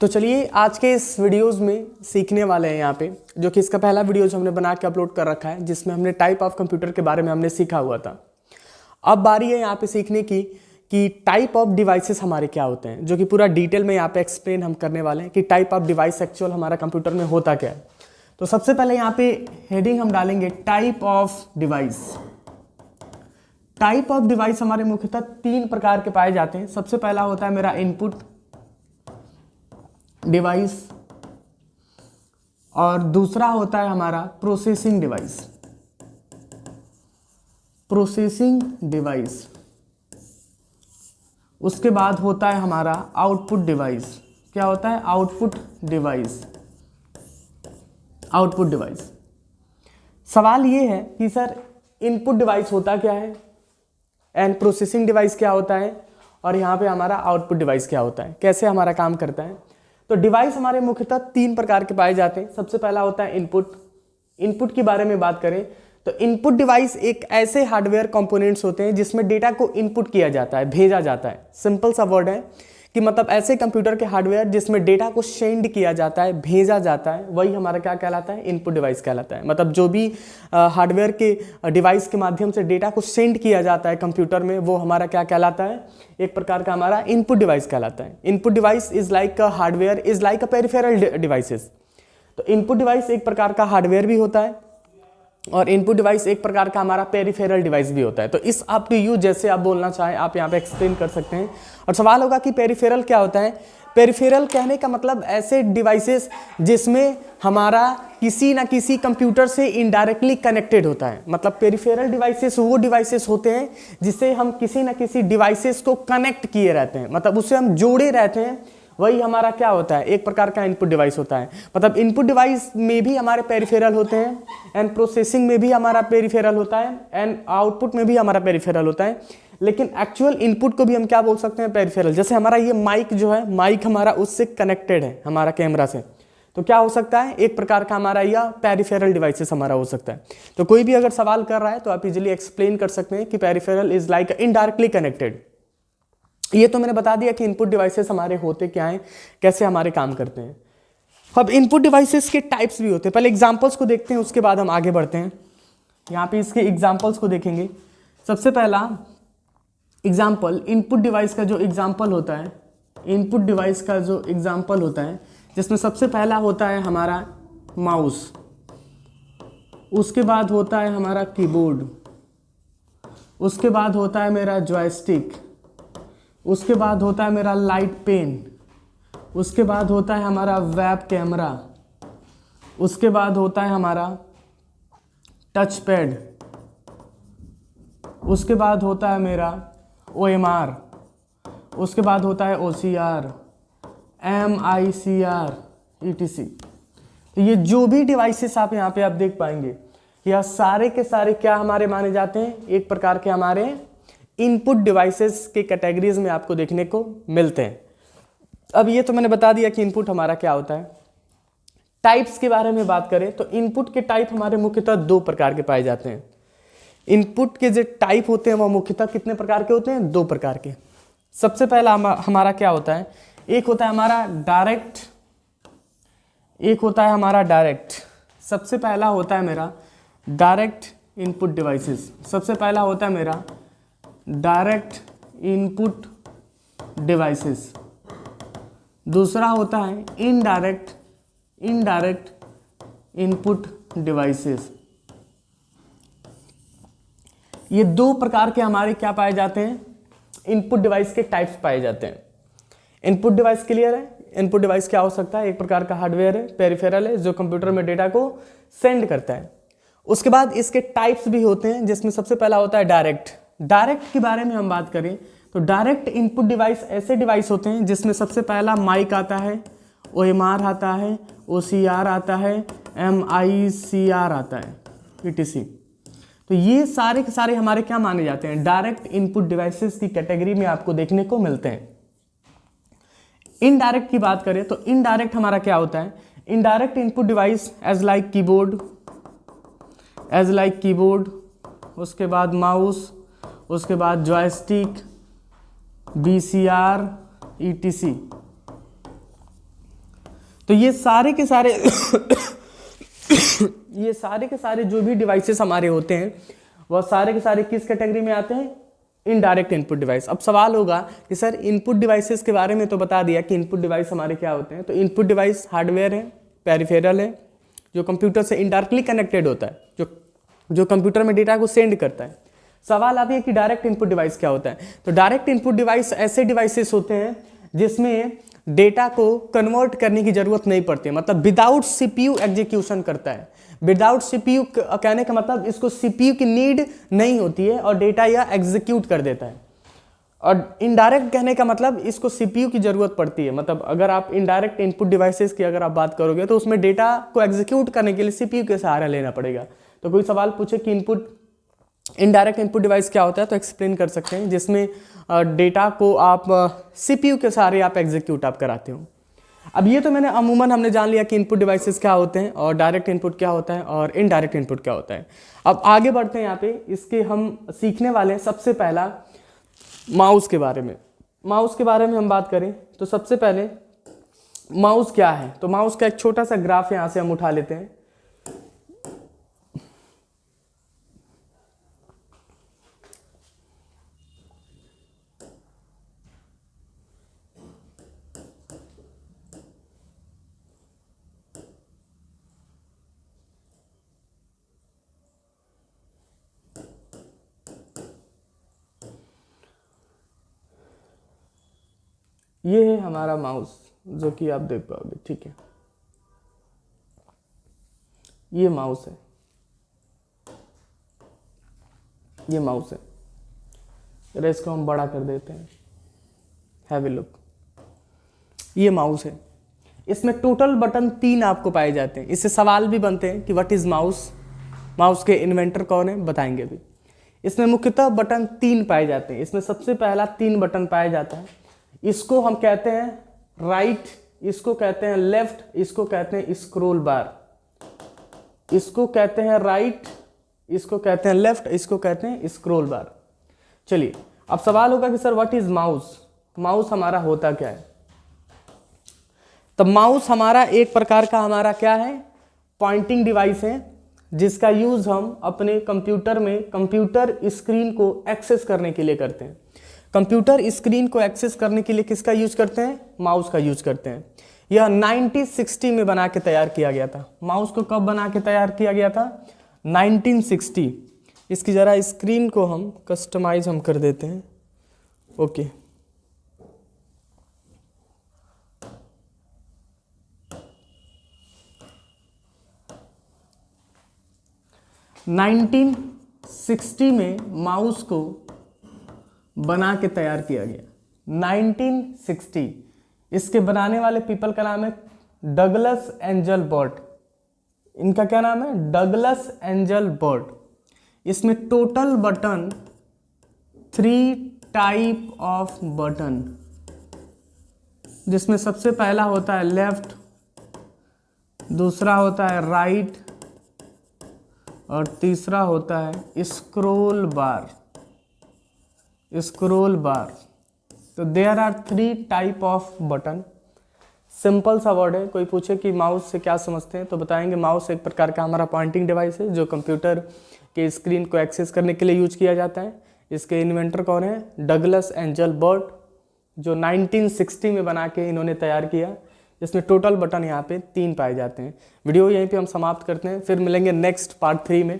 तो चलिए आज के इस वीडियोस में सीखने वाले हैं यहाँ पे, जो कि इसका पहला वीडियो जो हमने बना के अपलोड कर रखा है, जिसमें हमने टाइप ऑफ कंप्यूटर के बारे में हमने सीखा हुआ था। अब बारी है यहाँ पे सीखने की कि टाइप ऑफ डिवाइसेस हमारे क्या होते हैं, जो कि पूरा डिटेल में यहाँ पे एक्सप्लेन हम करने वाले हैं कि टाइप ऑफ डिवाइस एक्चुअल हमारा कंप्यूटर में होता क्या है। तो सबसे पहले यहाँ पे हेडिंग हम डालेंगे type of device. Type of device हमारे मुख्यतः तीन प्रकार के पाए जाते हैं। सबसे पहला होता है मेरा इनपुट डिवाइस और दूसरा होता है हमारा प्रोसेसिंग डिवाइस। प्रोसेसिंग डिवाइस उसके बाद होता है हमारा आउटपुट डिवाइस। क्या होता है? Output device. Output device. सवाल ये है कि सर इनपुट डिवाइस होता क्या है एंड प्रोसेसिंग डिवाइस क्या होता है और यहाँ पे हमारा आउटपुट डिवाइस क्या होता है, कैसे हमारा काम करता है। तो डिवाइस हमारे मुख्यतः तीन प्रकार के पाए जाते हैं। सबसे पहला होता है इनपुट। इनपुट के बारे में बात करें तो इनपुट डिवाइस एक ऐसे हार्डवेयर कंपोनेंट्स होते हैं जिसमें डेटा को इनपुट किया जाता है, भेजा जाता है। सिंपल सा वर्ड है कि मतलब ऐसे कंप्यूटर के हार्डवेयर जिसमें डेटा को सेंड किया जाता है, भेजा जाता है, वही हमारा क्या कहलाता है? इनपुट डिवाइस कहलाता है। मतलब जो भी हार्डवेयर के डिवाइस के माध्यम से डेटा को सेंड किया जाता है कंप्यूटर में, वो हमारा क्या कहलाता है? एक प्रकार का हमारा इनपुट डिवाइस कहलाता है। Input device is like a hardware is like a peripheral devices. तो इनपुट डिवाइस एक प्रकार का हार्डवेयर भी होता है और इनपुट डिवाइस एक प्रकार का हमारा पेरिफेरल डिवाइस भी होता है। तो इस अप टू यू, जैसे आप बोलना चाहें आप यहाँ पे एक्सप्लेन कर सकते हैं। और सवाल होगा कि पेरिफेरल क्या होता है। पेरिफेरल कहने का मतलब ऐसे डिवाइसेस जिसमें हमारा किसी ना किसी कंप्यूटर से इनडायरेक्टली कनेक्टेड होता है। मतलब पेरिफेरल डिवाइसेस वो डिवाइसेस होते हैं जिससे हम किसी ना किसी डिवाइसेस को कनेक्ट किए रहते हैं, मतलब उससे हम जोड़े रहते हैं, वही हमारा क्या होता है? एक प्रकार का इनपुट डिवाइस होता है। मतलब इनपुट डिवाइस में भी हमारे पेरिफेरल होते हैं एंड प्रोसेसिंग में भी हमारा पेरिफेरल होता है एंड आउटपुट में भी हमारा पेरिफेरल होता है। लेकिन एक्चुअल इनपुट को भी हम क्या बोल सकते हैं? पेरिफेरल। जैसे हमारा ये माइक जो है, माइक हमारा उससे कनेक्टेड है हमारा कैमरा से, तो क्या हो सकता है? एक प्रकार का हमारा यह पेरिफेरल डिवाइसेस हमारा हो सकता है। तो कोई भी अगर सवाल कर रहा है तो आप इजीली एक्सप्लेन कर सकते हैं कि peripheral is like indirectly connected. ये तो मैंने बता दिया कि इनपुट डिवाइसेस हमारे होते क्या हैं, कैसे हमारे काम करते हैं। अब इनपुट डिवाइसेस के टाइप्स भी होते हैं। पहले एग्जांपल्स को देखते हैं, उसके बाद हम आगे बढ़ते हैं। यहाँ पे इसके एग्जांपल्स को देखेंगे। सबसे पहला एग्जांपल इनपुट डिवाइस का जो एग्जांपल होता है, इनपुट डिवाइस का जो एग्जांपल होता है, जिसमें सबसे पहला होता है हमारा माउस, उसके बाद होता है हमारा कीबोर्ड, उसके बाद होता है मेरा जॉयस्टिक, उसके बाद होता है मेरा लाइट पेन, उसके बाद होता है हमारा वेब कैमरा, उसके बाद होता है हमारा टच पैड, उसके बाद होता है मेरा OMR, उसके बाद होता है OCR, MICR ETC। तो ये जो भी डिवाइसेस आप यहाँ पे आप देख पाएंगे, यह सारे के सारे क्या हमारे माने जाते हैं? एक प्रकार के हमारे इनपुट डिवाइसेस के कैटेगरीज में आपको देखने को मिलते हैं। अब ये तो मैंने बता दिया कि इनपुट हमारा क्या होता है। टाइप्स के बारे में बात करें तो इनपुट के टाइप हमारे मुख्यतः दो प्रकार के पाए जाते हैं। इनपुट के जो टाइप होते हैं वो मुख्यतः कितने प्रकार के होते हैं? दो प्रकार के। सबसे पहला हमारा क्या होता है? एक होता है हमारा डायरेक्ट, एक होता है हमारा डायरेक्ट। सबसे पहला होता है मेरा डायरेक्ट इनपुट डिवाइसेस। सबसे पहला होता है मेरा डायरेक्ट इनपुट डिवाइसेस। दूसरा होता है इनडायरेक्ट इनपुट डिवाइसेस। ये दो प्रकार के हमारे क्या पाए जाते हैं? इनपुट डिवाइस के टाइप्स पाए जाते हैं। इनपुट डिवाइस क्लियर है? इनपुट डिवाइस क्या हो सकता है? एक प्रकार का हार्डवेयर है, पेरिफेरल है, जो कंप्यूटर में डेटा को सेंड करता है। उसके बाद इसके टाइप्स भी होते हैं, जिसमें सबसे पहला होता है डायरेक्ट। डायरेक्ट के बारे में हम बात करें तो डायरेक्ट इनपुट डिवाइस ऐसे डिवाइस होते हैं जिसमें सबसे पहला माइक आता है, OMR आता है, OCR आता है, MICR आता है, ETC। तो ये सारे के सारे हमारे क्या माने जाते हैं? डायरेक्ट इनपुट डिवाइसेस की कैटेगरी में आपको देखने को मिलते हैं। इनडायरेक्ट की बात करें तो इनडायरेक्ट हमारा क्या होता है? Indirect input device as like keyboard, उसके बाद माउस, उसके बाद जॉयस्टिक, VCR, ETC। तो ये सारे के सारे ये सारे के सारे जो भी डिवाइसेस हमारे होते हैं वह सारे के सारे किस कैटेगरी में आते हैं? Indirect input device. अब सवाल होगा कि सर इनपुट डिवाइसेस के बारे में तो बता दिया कि इनपुट डिवाइस हमारे क्या होते हैं। तो इनपुट डिवाइस हार्डवेयर है, पेरिफेरल है, जो कंप्यूटर से इनडायरेक्टली कनेक्टेड होता है, जो कंप्यूटर में डेटा को सेंड करता है। सवाल आता है कि डायरेक्ट इनपुट डिवाइस क्या होता है। तो डायरेक्ट इनपुट डिवाइस ऐसे डिवाइसेस होते हैं जिसमें डेटा को कन्वर्ट करने की जरूरत नहीं पड़ती, मतलब विदाउट सीपीयू एग्जीक्यूशन करता है। विदाउट सीपीयू कहने का मतलब इसको सीपीयू की नीड नहीं होती है और डेटा यह एग्जीक्यूट कर देता है। और इनडायरेक्ट कहने का मतलब इसको सीपीयू की जरूरत पड़ती है, मतलब अगर आप इनडायरेक्ट इनपुट डिवाइसेस की अगर आप बात करोगे तो उसमें डेटा को एग्जीक्यूट करने के लिए सीपीयू के सहारा लेना पड़ेगा। तो कोई सवाल पूछे कि इनडायरेक्ट इनपुट डिवाइस क्या होता है तो एक्सप्लेन कर सकते हैं, जिसमें डेटा को आप सीपीयू के सहारे आप एग्जीक्यूट आप कराते हो। अब ये तो मैंने अमूमन हमने जान लिया कि इनपुट डिवाइसेस क्या होते हैं और डायरेक्ट इनपुट क्या होता है और इनडायरेक्ट इनपुट क्या होता है। अब आगे बढ़ते हैं, यहाँ पे इसके हम सीखने वाले हैं सबसे पहला माउस के बारे में। माउस के बारे में हम बात करें तो सबसे पहले माउस क्या है, तो माउस का एक छोटा सा ग्राफ यहाँ से हम उठा लेते हैं। ये है हमारा माउस जो कि आप देख पाओगे, ठीक है। ये माउस है, ये माउस है। जरा इसको हम बड़ा कर देते हैं, हैव ए लुक। ये माउस है, इसमें टोटल बटन 3 आपको पाए जाते हैं। इससे सवाल भी बनते हैं कि व्हाट इज माउस, माउस के इन्वेंटर कौन है, बताएंगे भी। इसमें मुख्यतः बटन 3 पाए जाते हैं। इसमें सबसे पहला 3 बटन पाया जाता है, इसको हम कहते हैं राइट, इसको कहते हैं लेफ्ट, इसको कहते हैं स्क्रॉल बार। इसको कहते हैं राइट, इसको कहते हैं लेफ्ट, इसको कहते हैं स्क्रॉल बार। चलिए अब सवाल होगा कि sir what is mouse, mouse हमारा होता क्या है। तो माउस हमारा एक प्रकार का हमारा क्या है, पॉइंटिंग डिवाइस है, जिसका यूज हम अपने कंप्यूटर में कंप्यूटर स्क्रीन को एक्सेस करने के लिए करते हैं। कंप्यूटर स्क्रीन को एक्सेस करने के लिए किसका यूज करते हैं, माउस का यूज करते हैं। यह 1960 में बना के तैयार किया गया था। माउस को कब बना के तैयार किया गया था, 1960। इसकी जरा स्क्रीन को हम कस्टमाइज हम कर देते हैं, ओके। नाइनटीन 1960 में माउस को बना के तैयार किया गया, 1960। इसके बनाने वाले पीपल का नाम है डगलस एंजल बर्ट। इनका क्या नाम है, डगलस एंजल बर्ट। इसमें total button 3 type of button, जिसमें सबसे पहला होता है लेफ्ट, दूसरा होता है राइट और तीसरा होता है स्क्रॉल बार, स्क्रॉल बार। तो there are 3 type of button. Simple सा वर्ड है। कोई पूछे कि माउस से क्या समझते हैं तो बताएंगे माउस एक प्रकार का हमारा पॉइंटिंग डिवाइस है जो कंप्यूटर के स्क्रीन को एक्सेस करने के लिए यूज किया जाता है। इसके इन्वेंटर कौन है, डगलस एंजल बर्ट, जो 1960 में बना के इन्होंने तैयार किया। इसमें टोटल बटन यहाँ पे 3 पाए जाते हैं। वीडियो यहीं पे हम समाप्त करते हैं, फिर मिलेंगे नेक्स्ट पार्ट 3 में।